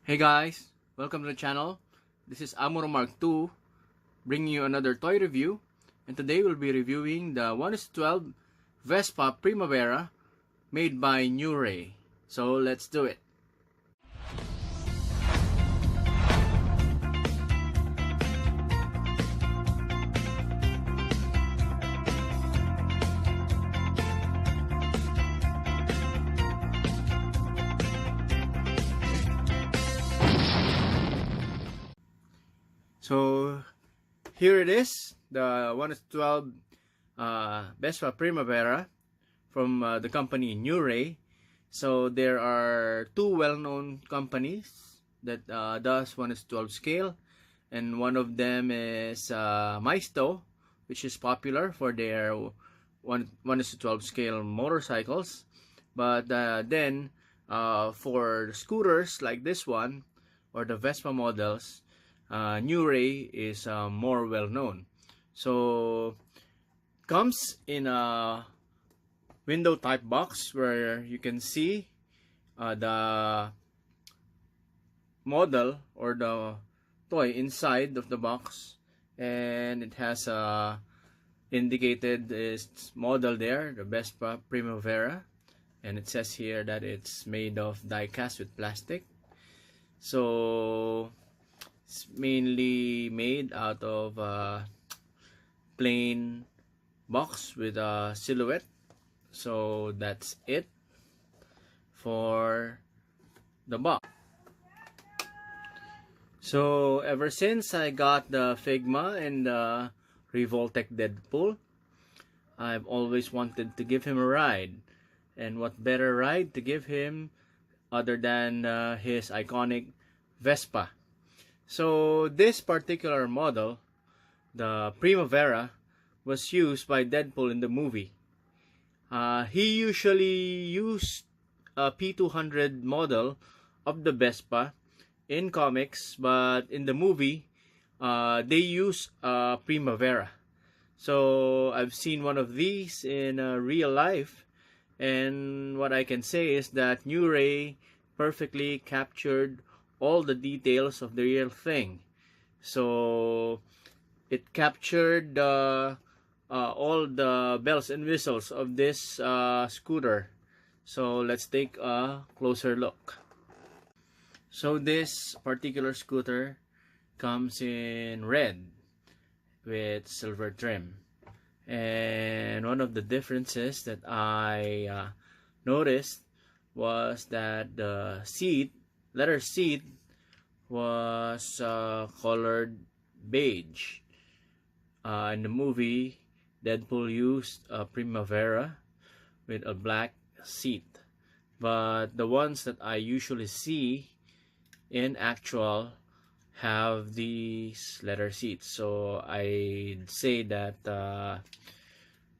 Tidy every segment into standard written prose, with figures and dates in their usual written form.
Hey guys, welcome to the channel. This is Amor Mark II bringing you another toy review, and today we'll be reviewing the 1:12 Vespa Primavera made by Newray. So let's do it. So here it is, the 1:12 Vespa Primavera from the company Newray. So there are two well-known companies that does 1:12 scale, and one of them is Maisto, which is popular for their 1:12 scale motorcycles. But then for scooters like this one or the Vespa models, Newray is more well known. So comes in a window type box where you can see the model or the toy inside of the box, and it has indicated its model there, the Vespa Primavera, and it says here that it's made of die cast with plastic. So it's mainly made out of a plain box with a silhouette. So that's it for the box. So ever since I got the Figma and the Revoltech Deadpool, I've always wanted to give him a ride. And what better ride to give him other than his iconic Vespa. So this particular model, the Primavera, was used by Deadpool in the movie. He usually used a P200 model of the Vespa in comics, but in the movie, they use a Primavera. So I've seen one of these in real life, and what I can say is that Newray perfectly captured all the details of the real thing. So it captured all the bells and whistles of this scooter. So let's take a closer look. So this particular scooter comes in red with silver trim, and one of the differences that I noticed was that the leather seat was colored beige. In the movie, Deadpool used a Primavera with a black seat, but the ones that I usually see in actual have these leather seats. So I'd say that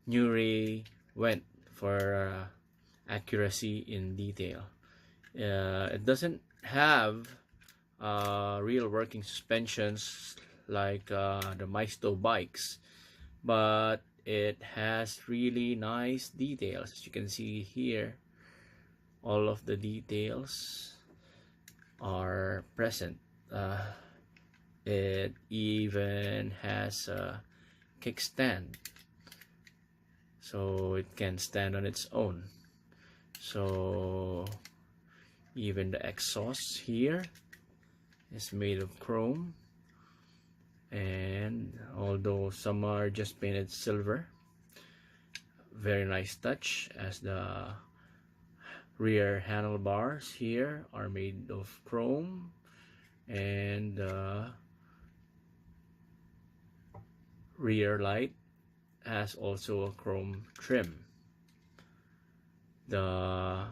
Newray went for accuracy in detail. It doesn't have real working suspensions like the Maisto bikes, but it has really nice details. As you can see here, all of the details are present. It even has a kickstand, so it can stand on its own. So even the exhaust here is made of chrome, and although some are just painted silver, very nice touch, as the rear handlebars here are made of chrome, and the rear light has also a chrome trim. The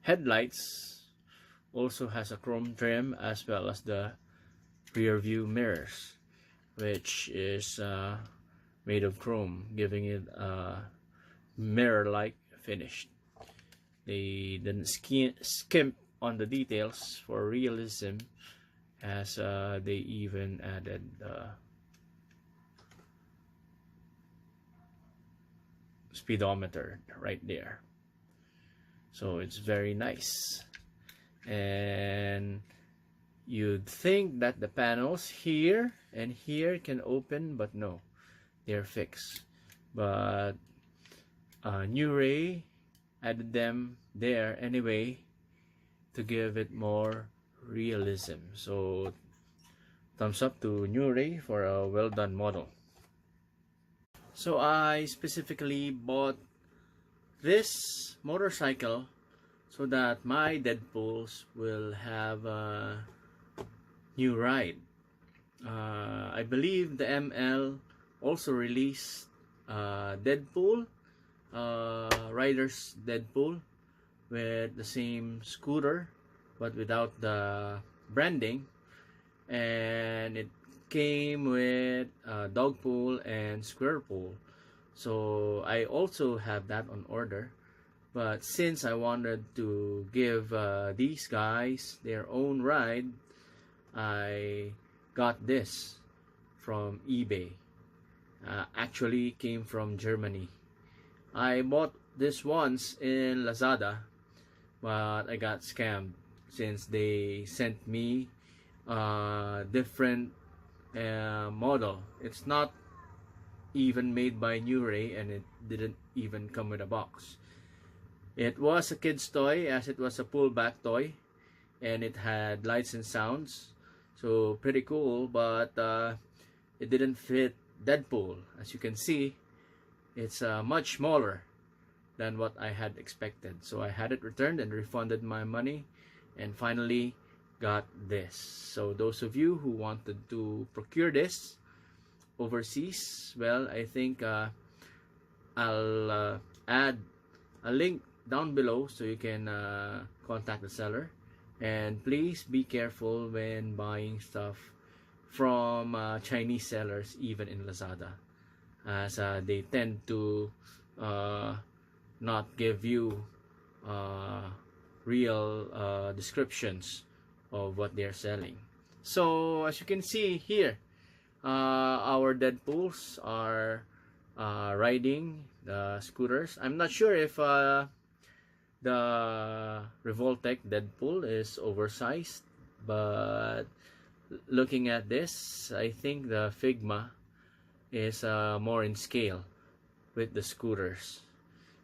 headlights also has a chrome trim, as well as the rear view mirrors, which is made of chrome, giving it a mirror-like finish. They didn't skimp on the details for realism, as they even added speedometer right there. So it's very nice. And You'd think that the panels here and here can open, but no, they're fixed. But Newray added them there anyway to give it more realism. So thumbs up to Newray for a well done model. So I specifically bought this motorcycle so that my Deadpools will have a new ride. I believe the ML also released Deadpool, Riders Deadpool, with the same scooter but without the branding, and it came with Dogpool and Squirrelpool. So I also have that on order, but since I wanted to give these guys their own ride, I got this from eBay. Actually came from Germany. I bought this once in Lazada, but I got scammed since they sent me a different model. It's not even made by Newray, and it didn't even come with a box. It was a kid's toy, as it was a pullback toy, and it had lights and sounds, so pretty cool, but it didn't fit Deadpool. As you can see, it's much smaller than what I had expected, so I had it returned and refunded my money, and finally got this. So those of you who wanted to procure this overseas, well, I think I'll add a link down below so you can contact the seller. And please be careful when buying stuff from Chinese sellers, even in Lazada, as they tend to not give you real descriptions of what they're selling. So as you can see here, our Deadpools are riding the scooters. I'm not sure if the Revoltech Deadpool is oversized, but looking at this, I think the Figma is more in scale with the scooters.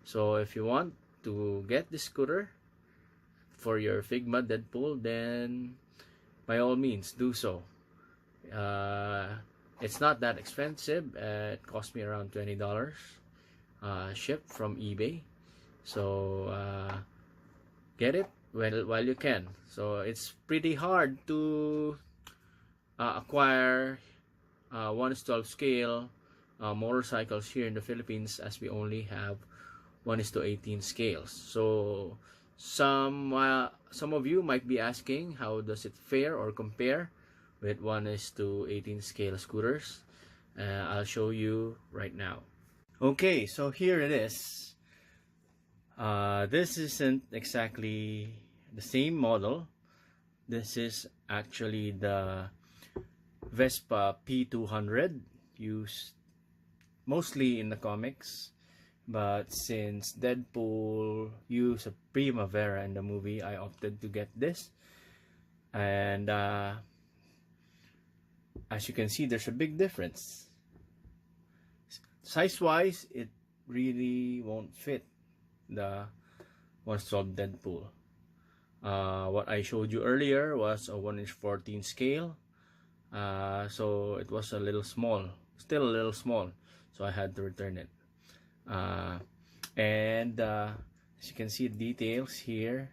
So if you want to get the scooter for your Figma Deadpool, then by all means do so. It's not that expensive. It cost me around $20 shipped from eBay. So get it while you can. So it's pretty hard to acquire 1:12 scale motorcycles here in the Philippines, as we only have 1:18 scales. So some of you might be asking, how does it fare or compare with 1:18 scale scooters? I'll show you right now. Okay, so here it is. This isn't exactly the same model. This is actually the Vespa P200, used mostly in the comics, but since Deadpool used a Primavera in the movie, I opted to get this. And as you can see, there's a big difference. Size wise, it really won't fit the 1:12 Deadpool. What I showed you earlier was a 1:14 scale, so it was a little small, still a little small, so I had to return it. And as you can see, details here,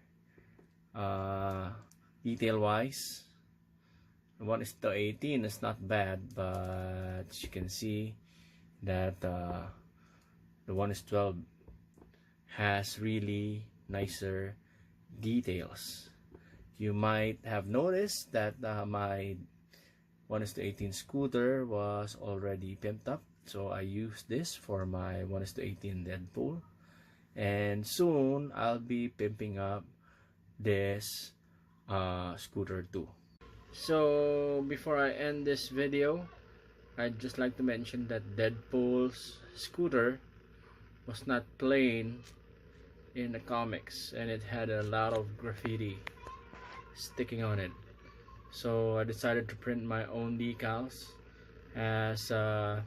detail wise, 1:18 is not bad, but as you can see that the 1:12 has really nicer details. You might have noticed that my 1:18 scooter was already pimped up, so I used this for my 1:18 Deadpool, and soon I'll be pimping up this scooter too. So before I end this video, I'd just like to mention that Deadpool's scooter was not plain in the comics, and it had a lot of graffiti sticking on it. So I decided to print my own decals as a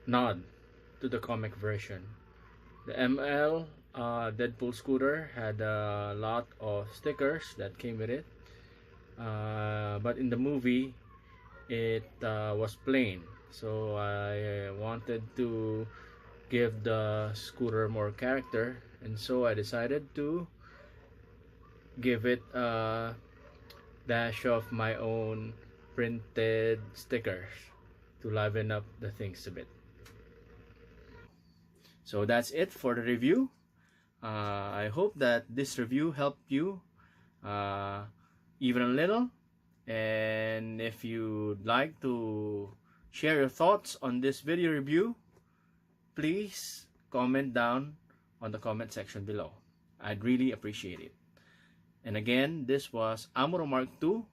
nod to the comic version. The ML Deadpool scooter had a lot of stickers that came with it, but in the movie it was plain, so I wanted to give the scooter more character, and so I decided to give it a dash of my own printed stickers to liven up the things a bit. So that's it for the review. I hope that this review helped you uh, even a little. And if you'd like to share your thoughts on this video review, please comment down on the comment section below. I'd really appreciate it. And again, this was Amuro Mark II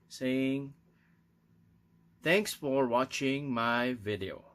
saying thanks for watching my video.